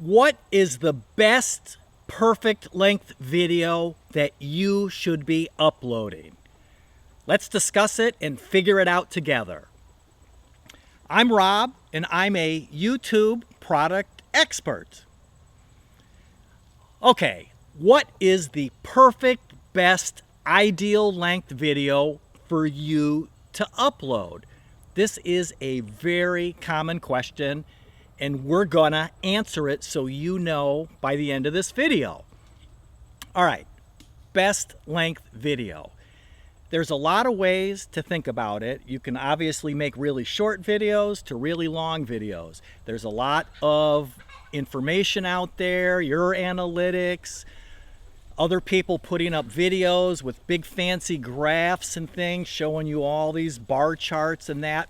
What is the best perfect length video that you should be uploading? Let's discuss it and figure it out together. I'm Rob, and I'm a YouTube product expert. Okay, what is the perfect, best, ideal length video for you to upload? This is a very common question, and we're gonna answer it so you know by the end of this video. All right, best length video. There's a lot of ways to think about it. You can obviously make really short videos to really long videos. There's a lot of information out there, your analytics, other people putting up videos with big fancy graphs and things showing you all these bar charts and that.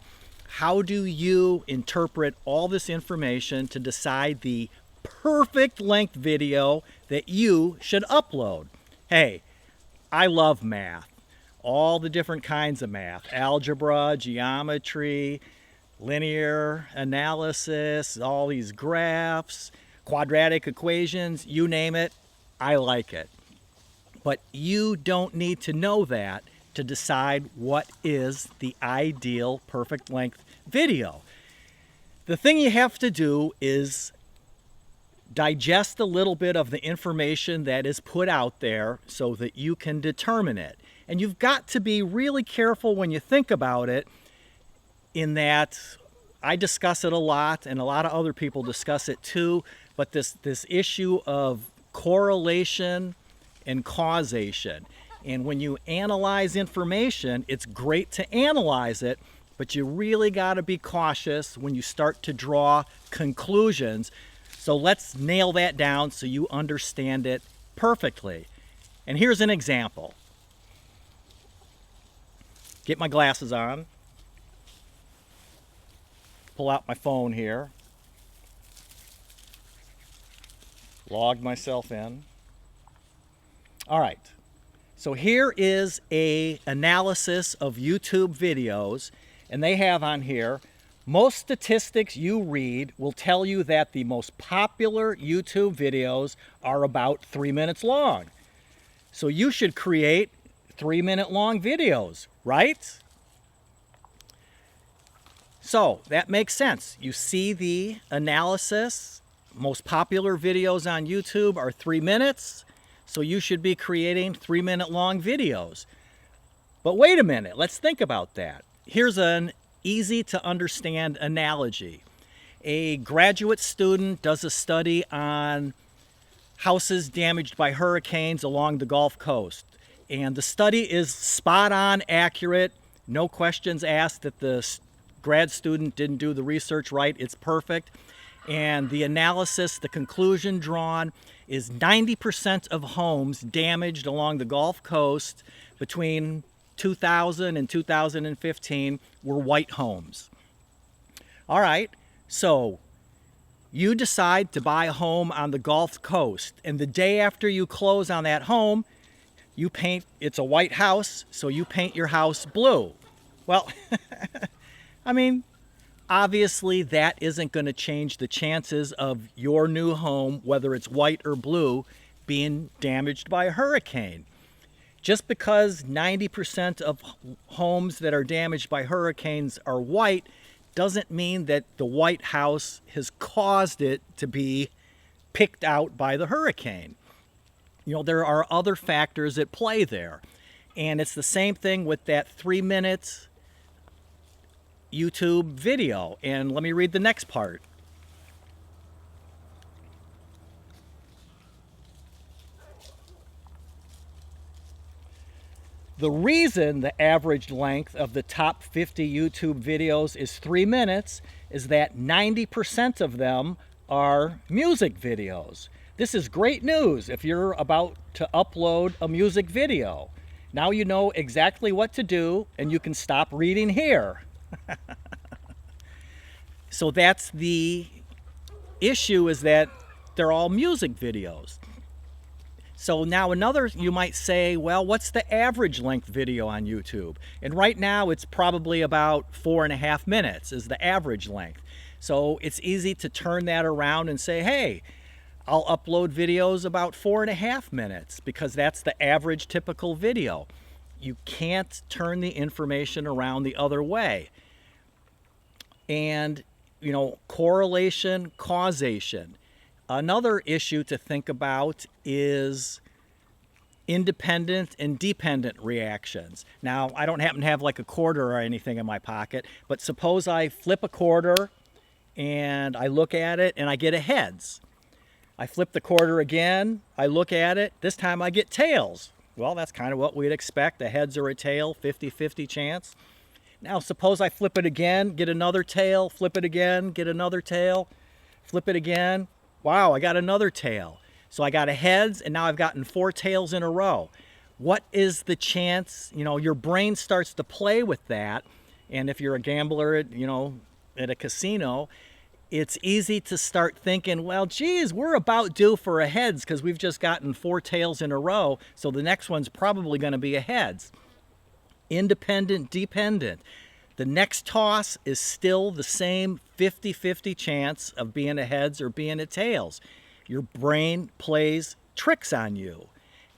How do you interpret all this information to decide the perfect length video that you should upload? Hey, I love math. All the different kinds of math, algebra, geometry, linear analysis, all these graphs, quadratic equations, you name it, I like it. But you don't need to know that to decide what is the ideal perfect length video. The thing you have to do is digest a little bit of the information that is put out there so that you can determine it. And you've got to be really careful when you think about it, in that I discuss it a lot and a lot of other people discuss it too, but this issue of correlation and causation. And when you analyze information, it's great to analyze it, but you really got to be cautious when you start to draw conclusions. So let's nail that down so you understand it perfectly. And here's an example. Get my glasses on, pull out my phone here, log myself in. All right, so here is an analysis of YouTube videos, and they have on here, most statistics you read will tell you that the most popular YouTube videos are about 3 minutes long. So you should create 3-minute long videos, right? So that makes sense. You see the analysis. Most popular videos on YouTube are 3 minutes. So you should be creating 3-minute long videos. But wait a minute, let's think about that. Here's an easy to understand analogy. A graduate student does a study on houses damaged by hurricanes along the Gulf Coast. And the study is spot on accurate, no questions asked that the grad student didn't do the research right, it's perfect. And the analysis, the conclusion drawn is 90% of homes damaged along the Gulf Coast between 2000 and 2015 were white homes. All right, so you decide to buy a home on the Gulf Coast, and the day after you close on that home, you paint, it's a white house, so you paint your house blue. Well, I mean, obviously that isn't going to change the chances of your new home, whether it's white or blue, being damaged by a hurricane. Just because 90% of homes that are damaged by hurricanes are white doesn't mean that the White House has caused it to be picked out by the hurricane. You know, there are other factors at play there. And it's the same thing with that 3-minute YouTube video. And let me read the next part. The reason the average length of the top 50 YouTube videos is 3 minutes is that 90% of them are music videos. This is great news if you're about to upload a music video. Now you know exactly what to do, and you can stop reading here. So that's the issue, is that they're all music videos. So now another, you might say, well, what's the average length video on YouTube? And right now it's probably about 4.5 minutes is the average length. So it's easy to turn that around and say, hey, I'll upload videos about 4.5 minutes because that's the average typical video. You can't turn the information around the other way. And, correlation, causation. Another issue to think about is independent and dependent reactions. Now, I don't happen to have like a quarter or anything in my pocket, but suppose I flip a quarter and I look at it and I get a heads. I flip the quarter again, I look at it, this time I get tails. Well, that's kind of what we'd expect, a heads or a tail, 50-50 chance. Now, suppose I flip it again, get another tail, flip it again, get another tail, flip it again. Wow, I got another tail. So I got a heads, and now I've gotten 4 tails in a row. What is the chance? Your brain starts to play with that. And if you're a gambler at a casino, it's easy to start thinking, well, geez, we're about due for a heads because we've just gotten 4 tails in a row. So the next one's probably going to be a heads. Independent, dependent. The next toss is still the same 50-50 chance of being a heads or being a tails. Your brain plays tricks on you.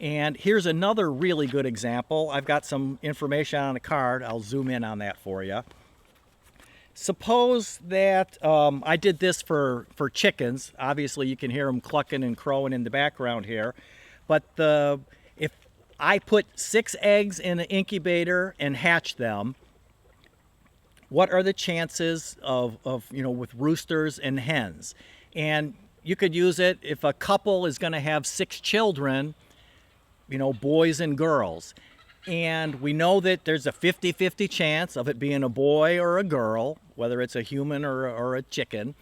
And here's another really good example. I've got some information on a card. I'll zoom in on that for you. Suppose that I did this for chickens. Obviously, you can hear them clucking and crowing in the background here. But if I put 6 eggs in an incubator and hatch them, what are the chances of with roosters and hens? And you could use it if a couple is going to have 6 children, boys and girls. And we know that there's a 50-50 chance of it being a boy or a girl, whether it's a human or a chicken,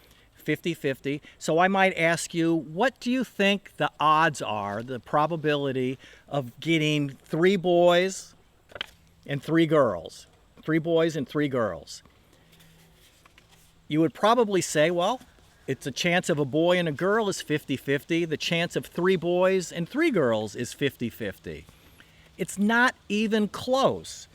50-50. So I might ask you, what do you think the odds are, the probability of getting 3 boys and 3 girls? 3 boys and 3 girls. You would probably say, well, it's a chance of a boy and a girl is 50-50. The chance of 3 boys and 3 girls is 50-50. It's not even close.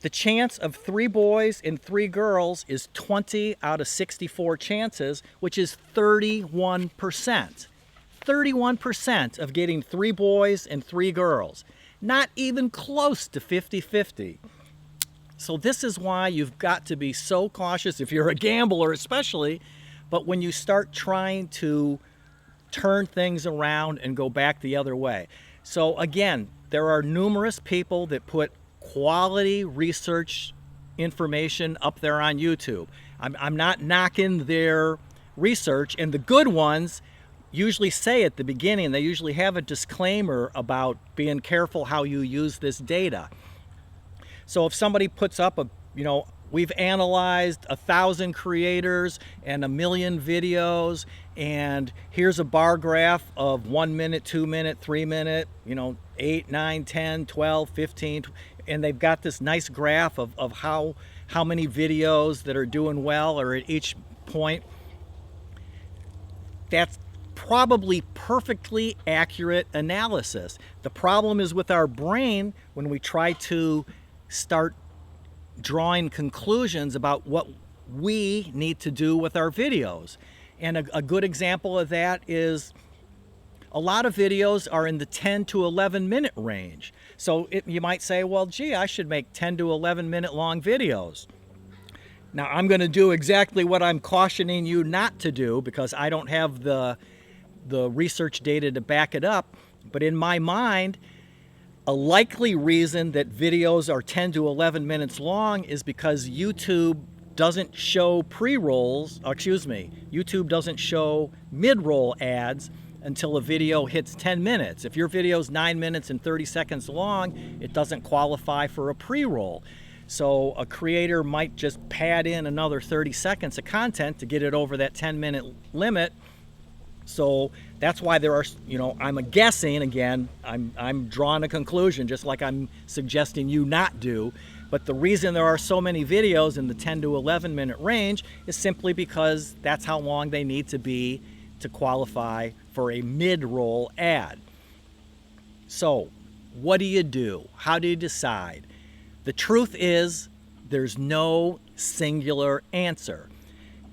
The chance of 3 boys and 3 girls is 20 out of 64 chances, which is 31%. 31% of getting 3 boys and 3 girls. Not even close to 50-50. So this is why you've got to be so cautious if you're a gambler especially, but when you start trying to turn things around and go back the other way. So again, there are numerous people that put quality research information up there on YouTube. I'm not knocking their research, and the good ones usually say at the beginning, they usually have a disclaimer about being careful how you use this data. So if somebody puts up we've analyzed 1,000 creators and 1 million videos, and here's a bar graph of 1 minute, 2 minute, 3 minute, 8, 9, 10, 12, 15, and they've got this nice graph of how many videos that are doing well or at each point. That's probably perfectly accurate analysis. The problem is with our brain when we try to start drawing conclusions about what we need to do with our videos. And a good example of that is a lot of videos are in the 10 to 11 minute range. So you might say, well, gee, I should make 10 to 11 minute long videos. Now I'm going to do exactly what I'm cautioning you not to do because I don't have the research data to back it up. But in my mind, a likely reason that videos are 10 to 11 minutes long is because YouTube doesn't show YouTube doesn't show mid-roll ads until a video hits 10 minutes. If your video is 9 minutes and 30 seconds long, it doesn't qualify for a pre-roll. So a creator might just pad in another 30 seconds of content to get it over that 10-minute limit. So that's why there are, I'm guessing, again, I'm drawing a conclusion just like I'm suggesting you not do. But the reason there are so many videos in the 10 to 11 minute range is simply because that's how long they need to be to qualify for a mid-roll ad. So what do you do? How do you decide? The truth is there's no singular answer.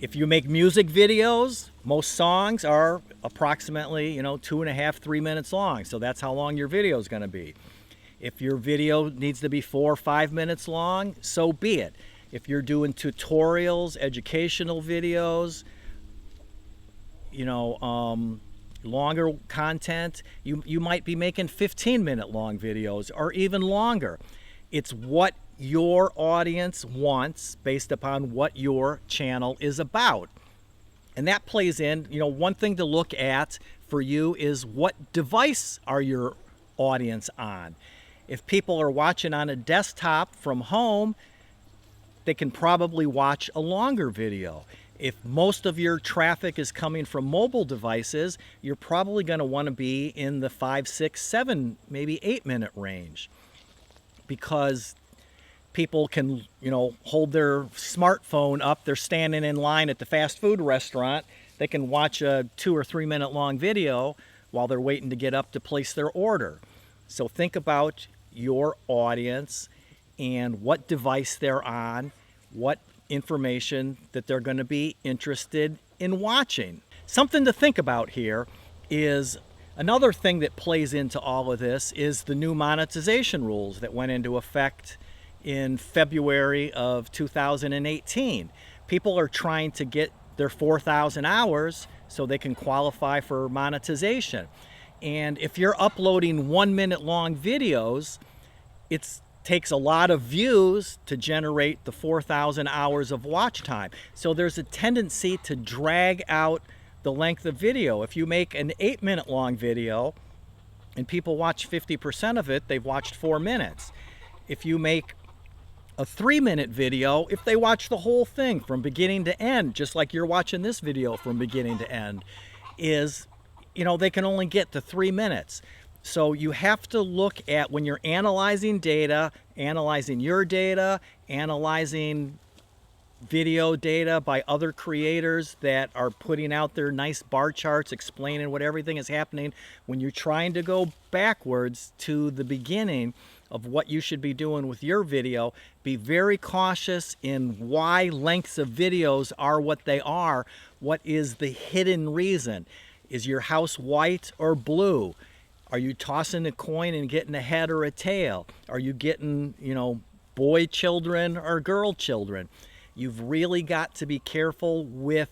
If you make music videos, most songs are approximately, 2.5, 3 minutes long. So that's how long your video is going to be. If your video needs to be 4 or 5 minutes long, so be it. If you're doing tutorials, educational videos, longer content, you might be making 15-minute long videos or even longer. It's what your audience wants based upon what your channel is about. And that plays in, one thing to look at for you is what device are your audience on. If people are watching on a desktop from home, they can probably watch a longer video. If most of your traffic is coming from mobile devices, you're probably going to want to be in the 5, 6, 7, maybe 8-minute range, because people can, hold their smartphone up. They're standing in line at the fast food restaurant. They can watch a 2 or 3 minute long video while they're waiting to get up to place their order. So think about your audience and what device they're on, what information that they're going to be interested in watching. Something to think about here is another thing that plays into all of this is the new monetization rules that went into effect in February of 2018. People are trying to get their 4,000 hours so they can qualify for monetization. And if you're uploading 1-minute long videos, it takes a lot of views to generate the 4,000 hours of watch time. So there's a tendency to drag out the length of video. If you make an 8-minute long video and people watch 50% of it, they've watched 4 minutes. If you make a 3-minute video, if they watch the whole thing from beginning to end, just like you're watching this video from beginning to end, they can only get to 3 minutes. So you have to look at, when you're analyzing data, analyzing your data, analyzing video data by other creators that are putting out their nice bar charts explaining what everything is happening. When you're trying to go backwards to the beginning of what you should be doing with your video, be very cautious in why lengths of videos are what they are. What is the hidden reason? Is your house white or blue? Are you tossing a coin and getting a head or a tail? Are you getting, boy children or girl children? You've really got to be careful with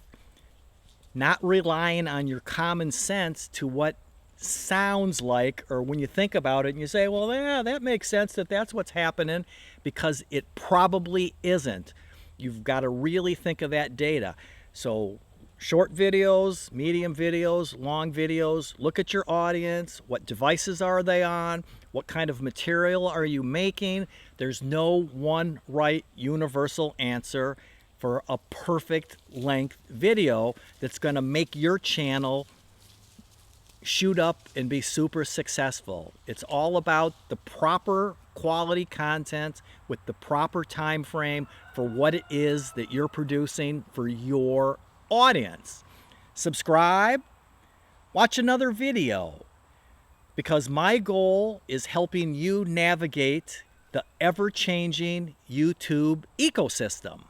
not relying on your common sense to what sounds like, or when you think about it and you say, well, yeah, that makes sense that that's what's happening, because it probably isn't. You've got to really think of that data. So short videos, medium videos, long videos, look at your audience. What devices are they on? What kind of material are you making? There's no one right universal answer for a perfect length video that's going to make your channel shoot up and be super successful. It's all about the proper quality content with the proper time frame for what it is that you're producing for your audience. Subscribe, watch another video, because my goal is helping you navigate the ever-changing YouTube ecosystem.